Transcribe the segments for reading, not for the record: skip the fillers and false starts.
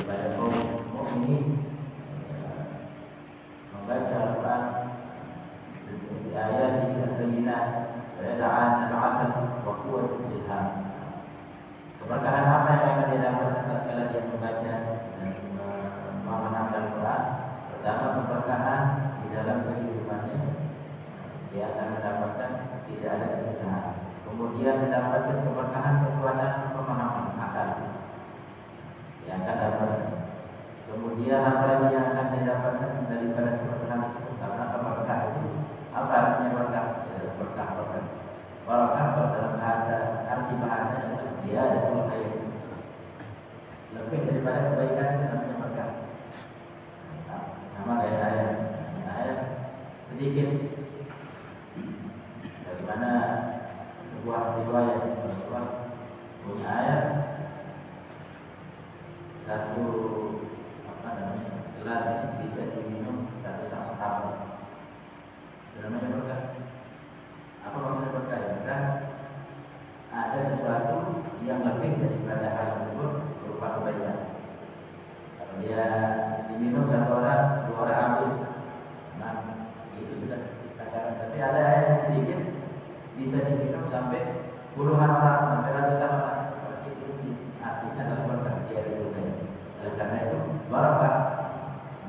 daripada kaum mukminin membaca Al-Quran di ayat al-bayyinat wa'ada'an al-'aql wa quwwatul ilham. Keberkahan apa yang akan didapatkan tatkala dia membaca dan memahami Al-Quran? Pertama, keberkahan di dalam kehidupannya, dia akan mendapatkan tidak ada kesusahan. Kemudian mendapatkan keberkahan kekuatan pemahaman akal yang akan dapatkan. Kemudian apa lagi yang akan didapatkan daripada keberkahan tersebut? Karena berkah itu apa artinya berkah? Berkah. Berkah dalam bahasa, arti bahasanya adalah ziyadatul khair. Lebih daripada kebaikan itu namanya berkah. Sama kayak ayat sedikit. Bagaimana sebuah riwayat Rasulullah punya ayat satu gelas ini bisa diminum ratusan sahabat. Itu namanya berkah. Apa maksudnya berkah? Berkah ada sesuatu yang lebih daripada hal tersebut berupa kebaikan. Kalau dia diminum satu orang, dua orang habis, nah segitu sudah takaran. Tapi ada air yang sedikit bisa diminum sampai puluhan orang, sampai ratusan orang. Seperti itu artinya adalah berkah itu. Oleh karena itu barakah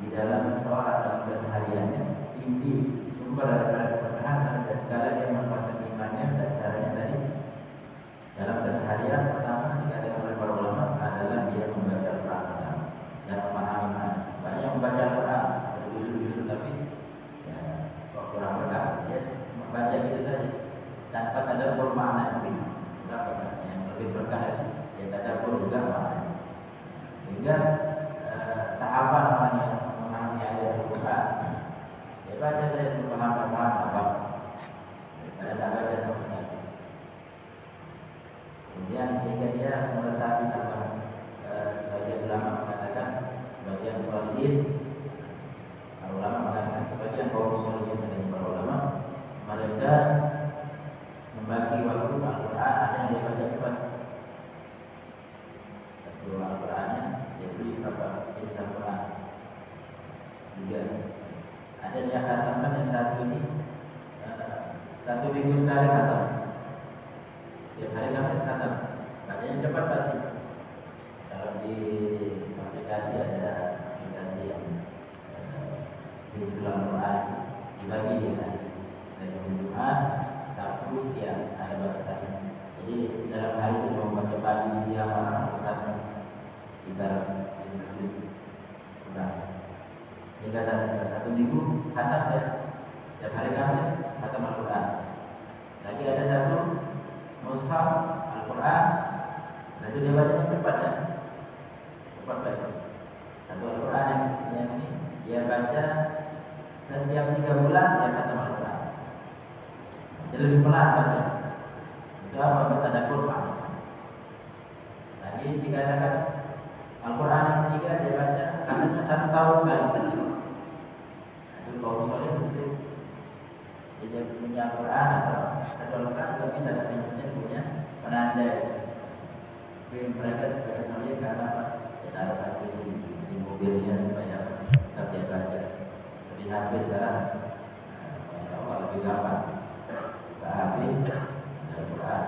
di dalam seseorang dalam kesehariannya inti sumber daripada keberkahan adalah dia memanfaatkan imannya dan caranya tadi dalam keseharian. Pertama dikatakan oleh para ulama adalah dia membaca Al-Quran dan memahami makna. Banyak yang membaca Al-Quran berjudul-judul tapi ya kurang berkah. Dia membaca gitu saja tanpa tadabbur makna itu. Yang lebih berkah lagi dia tadabbur juga makna. Sehingga tahapan orang yang memahami ayat Al-Quran, dia baca saja pemahaman apa, daripada tak baca sama sekali. Kemudian sehingga dia meresapi apa sebagian ulama mengatakan, sebagian sholihin, para ulama mengatakan sebagian kaum sholihin dari para ulama, mereka membagi waktu Al-Quran ada yang dia baca cepat. Satu Al-Qurannya dia beli berapa jenis Al-Quran? 3. Ada yang khataman yang satu ini 1 minggu sekali khatam. Setiap hari Kamis khatam. Bacanya cepat pasti. Kalau di aplikasi ada aplikasi yang Hizbul Al-Quran dibagi di hadis dari Jumat, Sabtu, sekian ada batasannya. Jadi dalam hari itu cuma baca pagi, siang, malam harus khatam sekitar 5 juz. Hingga 1 minggu khatam ya. Setiap hari Kamis khatam Al-Quran. Lagi ada satu mushaf Al-Quran. Nah itu dia bacanya cepat ya. Cepat baca. Satu Al-Quran yang ini dia baca setiap 3 bulan dia khatam Al-Quran. Jadi lebih pelan baca. Itu apa? Tadabbur makna. Tadi dikatakan Al-Quran yang ketiga dia baca katanya 1 tahun sekali. Itu kaum soleh itu dia punya Al-Quran atau satu Al-Quran juga bisa tapi punya penanda. Tapi mereka sebagai soleh karena apa? Kita harus satu di mobilnya supaya tetap dia baca. Jadi HP sekarang, Masya Allah lebih gampang. Buka HP Al-Quran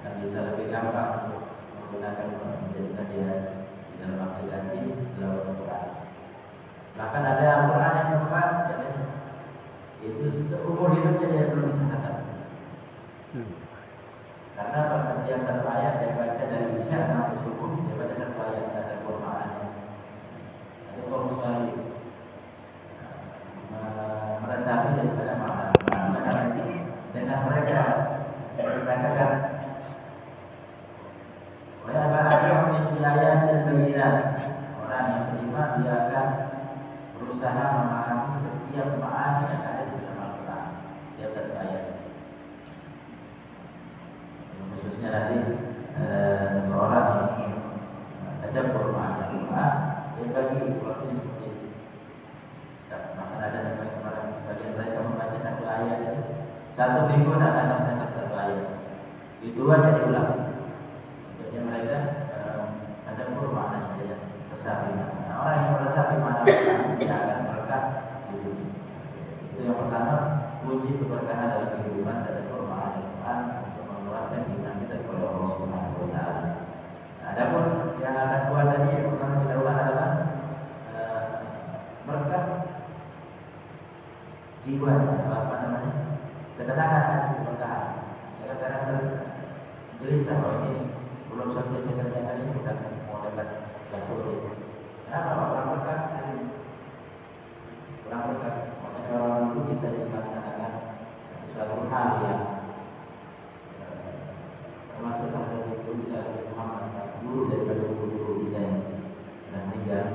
kan bisa lebih gampang untuk menggunakan menjadikan dia di dalam aplikasi dalam Al-Quran. Bahkan ada Al-Quran yang keempat, itu seumur hidupnya dia belum bisa khatam. Karena setiap satu ayat dia baca dari Isya sampai subuh, dia baca satu ayat tadabbur maknanya. Itu kaum salih meresapi daripada makna. Karena itu dengan mereka saya dikatakan ayat dan bayyinat. Orang yang beriman dia akan berusaha memahami setiap makna yang ada di dalam Al-Quran, setiap satu ayat. Khususnya nanti seseorang yang ingin tadabbur makna Al-Quran, dia bagi waktu seperti itu. Maka ada sebagian mereka membaca satu ayat itu 1 minggu dan kadang-kadang satu ayat. Itu aja diulang. Jadi mereka tadabbur maknanya saja. merasa iman. Nah, orang yang merasa iman dia akan berkah di dunia. Itu yang pertama, kunci keberkahan dalam kehidupan dan permohonan Al-Quran untuk menguatkan iman kita kepada Allah Subhanahu wa taala. Adapun yang akan kuat tadi yang pertama kita ulang adalah berkah jiwa, apa namanya? Ketenangan hati, keberkahan. Ya, kadang-kadang gelisah bahwa ini belum selesai saya kerjakan ini bukan mau dapat sulit. Kenapa orang berkah hari ini? Kurang berkah. Makanya orang itu bisa dilaksanakan sesuatu hal yang termasuk salah satu guru dari Muhammad, guru daripada guru kita yang sudah meninggal.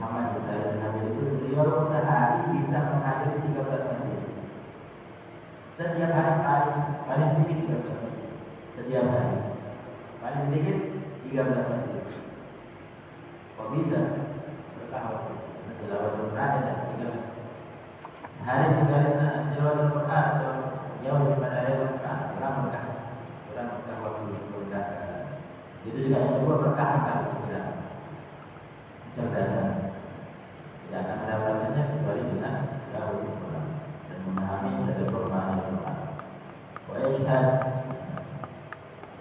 Muhammad bin Salih bin Hamid itu beliau sehari bisa menghadiri 13 majlis. Setiap hari paling sedikit 13 majlis. Setiap hari paling sedikit 13 majlis. Kok bisa? Berkah waktu. Tilawatul Quran ada 3 hari 3 kali tilawatul Quran atau jauh daripada ayat Quran, kurang berkah waktu berkah. Itu juga yang kedua berkah kalau tidak cerdasan. Tidak akan mendapatkannya kecuali dengan tahu Quran dan memahami dari Quran dan Quran. Wa yashhad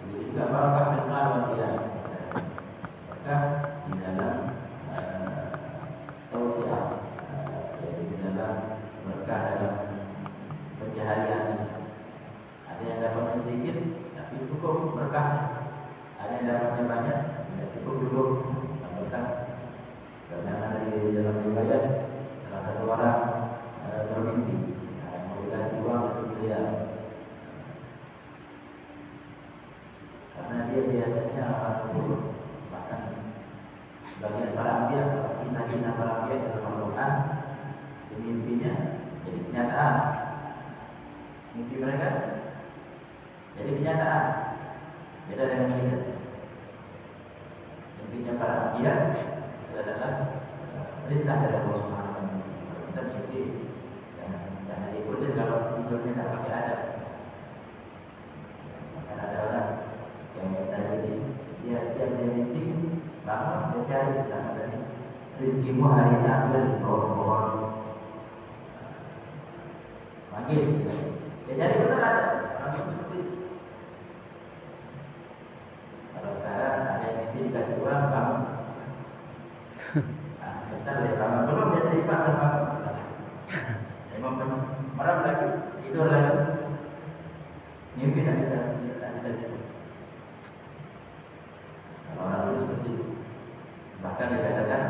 itu juga barakah fil mal wal iyam. Berkah di dalam tausiah, yaitu di dalam berkah dalam pencaharian. Ada yang dapatnya sedikit tapi cukup berkah. Ada yang dapatnya banyak tidak cukup berkah. Karena di dalam riwayat salah satu orang bermimpi mau dikasih uang 1 miliar. Karena dia biasanya orang buruk, bahkan sebagian para anbiya, kisah-kisah para anbiya dalam Al-Quran, mimpinya jadi kenyataan. Mimpi mereka jadi kenyataan. Beda dengan kita. Mimpinya para anbiya adalah perintah dari Allah Subhanahu wa taala. Kita mimpi jangan diikutin kalau tidurnya tak pakai adab. Maka ada orang yang tadi dia setiap dia mimpi bangun dia cari jangan tadi rezekimu hari ini ambil di pohon-pohon manggis. Ya jadi benar ada orang seperti itu. Kalau sekarang ada yang mimpi dikasih uang bangun. Besar ya bangun belum dia terima bangun. Memang orang lagi tidur lagi mimpi tak bisa. Kalau orang dulu seperti itu, bahkan dikatakan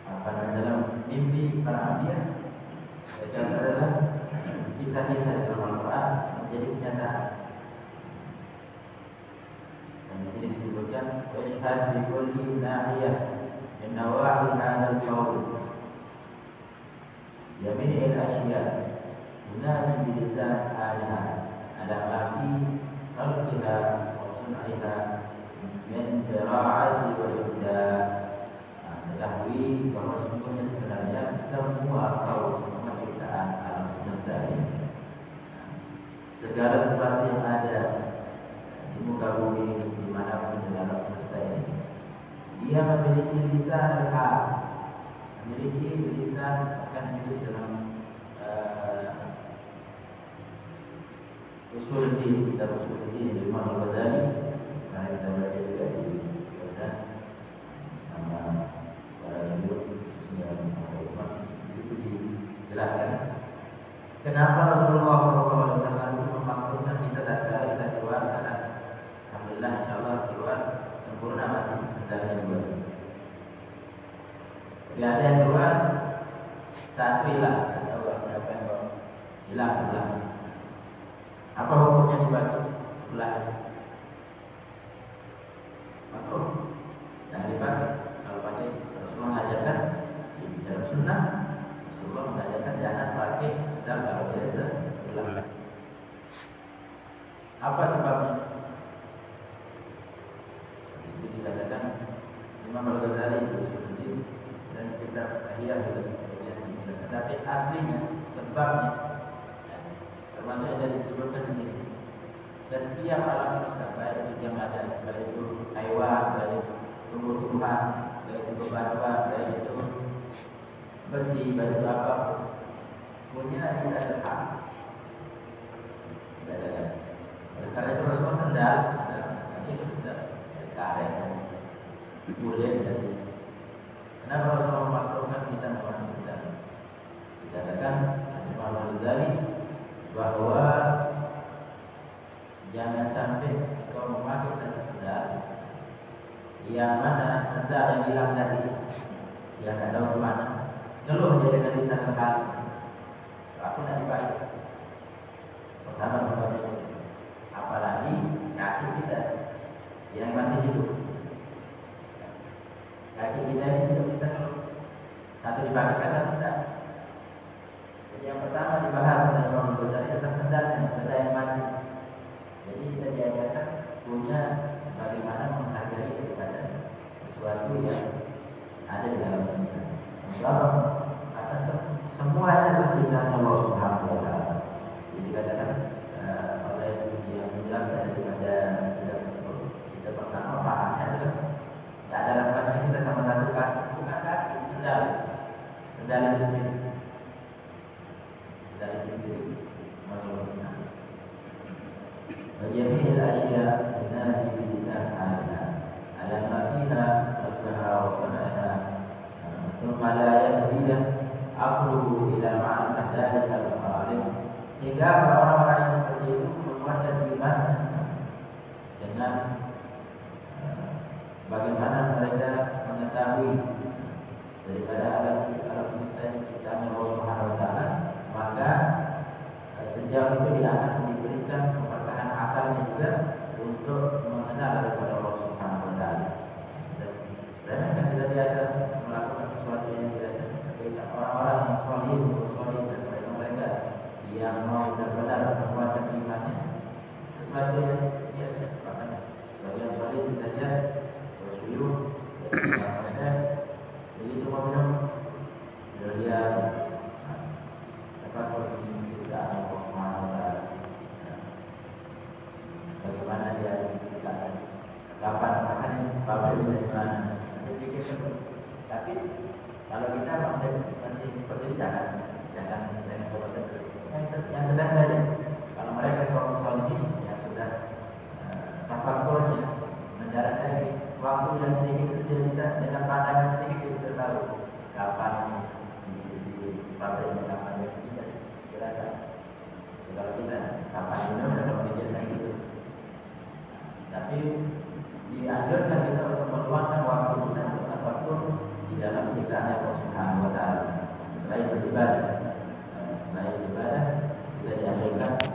apa dalam mimpi para anbiya mereka adalah kisah-kisah di dalam Al-Quran menjadi kenyataan. Dan di sini disebutkan wa yashhad bi kulli nahiyah min nawahi hadzal qaul yamin al-ashiya yunadi bi lisan aliha ala ma fi khalqiha wa sun'iha min qira'ati wa ibda'. Ketahui bahwa sesungguhnya sebenarnya semua kaum, semua ciptaan alam semesta ini, segala sesuatu yang ada di muka bumi di manapun di alam semesta ini, dia memiliki lisan al-hal, memiliki lisan akan disebut dalam usul din, kitab usul din dari Imam Al-Ghazali. Nah, kita baca juga di Quran sama para jumhur khususnya sama ulama itu dijelaskan kenapa Rasulullah SAW itu memakmurkan kita tak kala kita keluar, karena alhamdulillah insyaallah keluar sempurna, masih sendalnya 2. Tapi ada yang keluar satu hilang, ada orang siapa yang hilang sebelah. Apa hukumnya dibagi sebelah? Makruh, jangan dipakai. Kalau pakai, Rasulullah mengajarkan di dalam sunnah, Rasulullah mengajarkan jangan pakai sedang kalau dia sebelah. Apa sebabnya? Itu dikatakan Imam Al-Ghazali itu seperti dan kitab Ihya juga seperti ini. Tapi aslinya, sebabnya, termasuk yang tadi disebutkan di sini. Setiap alam semesta, baik itu yang ada, baik itu haiwan, baik itu tumbuh-tumbuhan, rumah, baik itu bebatuan, baik itu besi, baik itu apa, punya lisan hak. Oleh karena itu Rasulullah sendal, itu sudah dari karet, dari kulit, dari. Kenapa Rasulullah memakruhkan kita memakai sendal? Dikatakan oleh Imam Al-Ghazali bahwa jangan sampai kau memakai satu sendal yang mana sendal yang hilang tadi, yang tidak tahu kemana, ngeluh dia dengan lisan kali, aku tidak dipakai. Pertama sebabnya, apalagi kaki kita yang masih hidup, kaki kita ini tidak bisa ngeluh. Satu dipakai, satu tidak. Jadi yang pertama dibahas oleh Imam Ghazali tentang sendalnya, benda yang mati. Jadi kita diajarkan punya bagaimana menghargai daripada sesuatu yang ada di dalam semesta. Sebab atas semuanya adalah ciptaan Allah Subhanahu wa taala. Jadi dikatakan oleh yang menjelaskan daripada kita tersebut. Kita pertama pahamnya adalah tidak ada rangkanya kita sama satu kaki, bukan kaki, sendal. Sendal itu sendiri. Sendal itu sendiri. Menurutnya. وجميع الأشياء تنادي بلسان حالها على ما فيها ربها وصنعها ثم لا يهدي عقله إلى معرفة ذلك الخالق sehingga orang-orang yang seperti itu menguatkan imannya dengan bagaimana mereka mengetahui daripada alam semesta yang diciptakan Allah Subhanahu wa taala, maka sejauh itu dia akan diberikan kepercayaan akalnya juga untuk mengenal daripada Allah Subhanahu wa taala. Dan kan kita biasa melakukan sesuatu yang biasa. Orang-orang yang solih dan mereka yang mau benar-benar menguatkan imannya, sesuatu yang biasa. Bahkan sebagian solih kita lihat bersuyuh, begitu mau minum, dia dapat ini juga Allah Subhanahu wa taala. Bagaimana dia diciptakan? Kapan makan pabriknya dari mana? Dipikir seperti. Tapi kalau kita masih seperti itu jangan coba yang sedang saja. Kalau mereka kaum solihin yang sudah tafakurnya mendarat lagi waktu yang sedikit itu dia bisa dengan pandangan sedikit dia bisa tahu kapan ini di pabriknya kapan dia bisa dirasa. Kalau kita kapan minum dan kalau pikirkan gitu. Tapi dianjurkan kita untuk meluangkan waktu kita untuk tafakur di dalam ciptaan Allah Subhanahu wa taala.